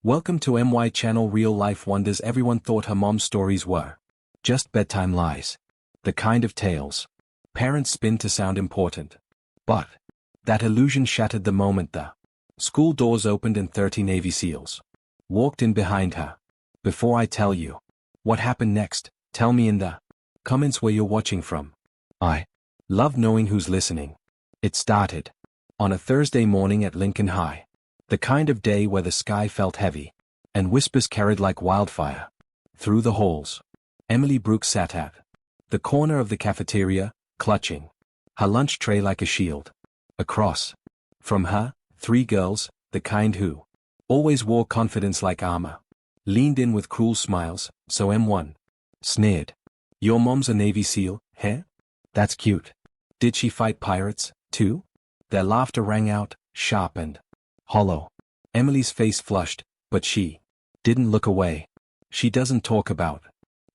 Welcome to MY Channel Real Life Wonders. Everyone thought her mom's stories were just bedtime lies. The kind of tales parents spin to sound important. But that illusion shattered the moment the school doors opened and 30 Navy SEALs walked in behind her. Before I tell you what happened next, tell me in the comments where you're watching from. I love knowing who's listening. It started on a Thursday morning at Lincoln High. The kind of day where the sky felt heavy, and whispers carried like wildfire through the halls. Emily Brooks sat at the corner of the cafeteria, clutching her lunch tray like a shield. Across from her, 3 girls, the kind who always wore confidence like armor, leaned in with cruel smiles. So M1 sneered. "Your mom's a Navy SEAL, heh? That's cute. Did she fight pirates, too?" Their laughter rang out, sharp and hollow. Emily's face flushed, but she didn't look away. "She doesn't talk about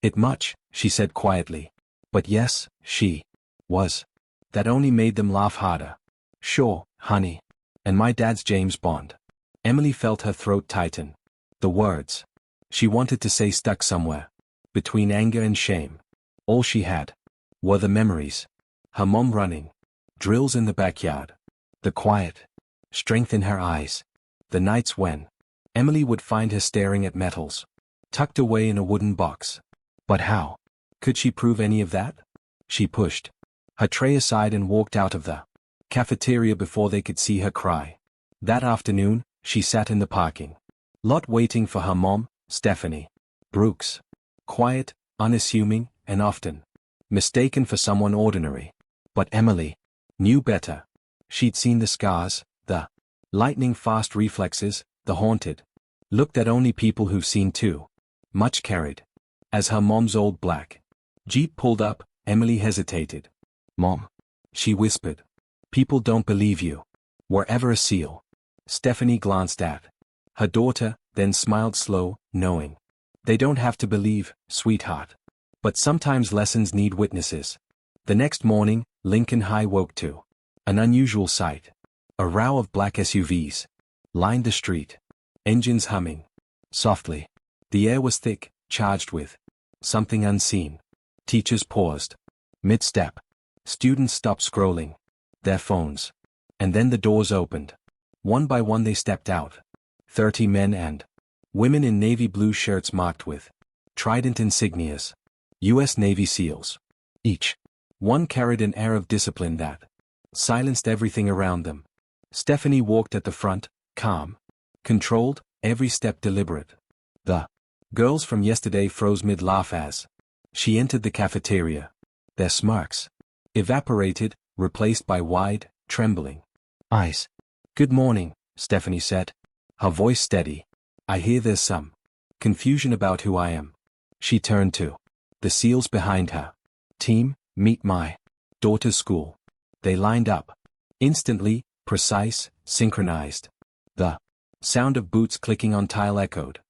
it much," she said quietly. "But yes, she was." That only made them laugh harder. "Sure, honey. And my dad's James Bond." Emily felt her throat tighten. The words she wanted to say stuck somewhere between anger and shame. All she had were the memories. Her mom running drills in the backyard. The quiet strength in her eyes. The nights when Emily would find her staring at metals tucked away in a wooden box. But how could she prove any of that? She pushed her tray aside and walked out of the cafeteria before they could see her cry. That afternoon, she sat in the parking lot waiting for her mom, Stephanie Brooks. Quiet, unassuming, and often mistaken for someone ordinary. But Emily knew better. She'd seen the scars, the lightning-fast reflexes, the haunted look that only people who've seen too much carried. As her mom's old black Jeep pulled up, Emily hesitated. "Mom," she whispered, "people don't believe you were ever a SEAL." Stephanie glanced at her daughter, then smiled slow, knowing. "They don't have to believe, sweetheart. But sometimes lessons need witnesses." The next morning, Lincoln High woke to an unusual sight. A row of black SUVs lined the street, engines humming softly. The air was thick, charged with something unseen. Teachers paused mid-step. Students stopped scrolling their phones. And then the doors opened. One by one they stepped out. 30 men and women in navy blue shirts marked with trident insignias. U.S. Navy SEALs. Each one carried an air of discipline that silenced everything around them. Stephanie walked at the front, calm, controlled, every step deliberate. The girls from yesterday froze mid-laugh as she entered the cafeteria. Their smirks evaporated, replaced by wide, trembling eyes. "Good morning," Stephanie said, her voice steady. "I hear there's some confusion about who I am." She turned to the SEALs behind her. "Team, meet my daughter's school." They lined up. Instantly, precise, synchronized. The sound of boots clicking on tile echoed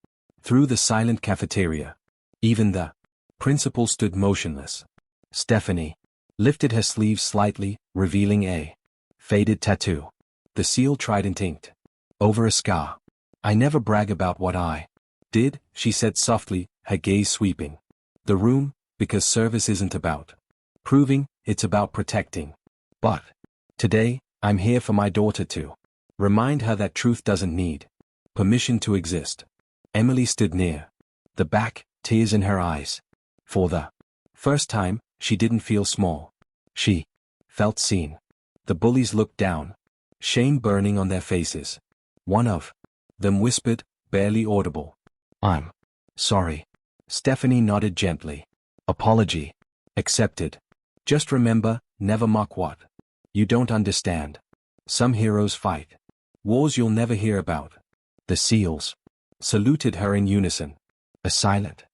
through the silent cafeteria. Even the principal stood motionless. Stephanie lifted her sleeves slightly, revealing a faded tattoo. The SEAL trident inked over a scar. "I never brag about what I did," she said softly, her gaze sweeping the room, "because service isn't about proving, it's about protecting. But today, I'm here for my daughter to remind her that truth doesn't need permission to exist." Emily stood near the back, tears in her eyes. For the first time, she didn't feel small. She felt seen. The bullies looked down, shame burning on their faces. One of them whispered, barely audible, "I'm sorry." Stephanie nodded gently. "Apology accepted. Just remember, never mock what you don't understand. Some heroes fight wars you'll never hear about." The SEALs saluted her in unison. A silent,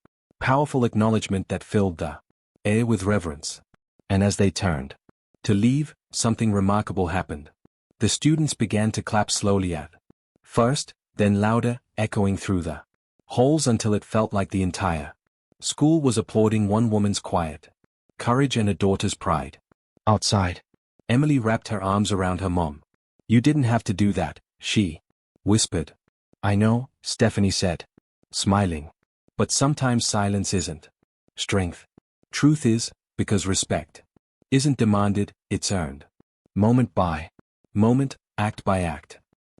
powerful acknowledgement that filled the air with reverence. And as they turned to leave, something remarkable happened. The students began to clap slowly at first, then louder, echoing through the halls until it felt like the entire school was applauding one woman's quiet courage and a daughter's pride. Outside, Emily wrapped her arms around her mom. "You didn't have to do that," she whispered. I know, Stephanie said, smiling. But sometimes silence isn't strength. Truth is, because respect isn't demanded, it's earned. Moment by moment, act by act.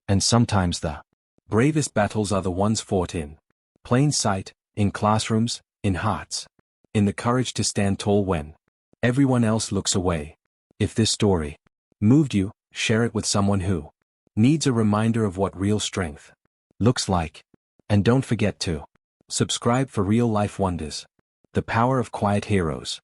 And sometimes the bravest battles are the ones fought in plain sight, in classrooms, in hearts. In the courage to stand tall when everyone else looks away. If this story moved you, share it with someone who needs a reminder of what real strength looks like. And don't forget to subscribe for real life wonders. The power of quiet heroes.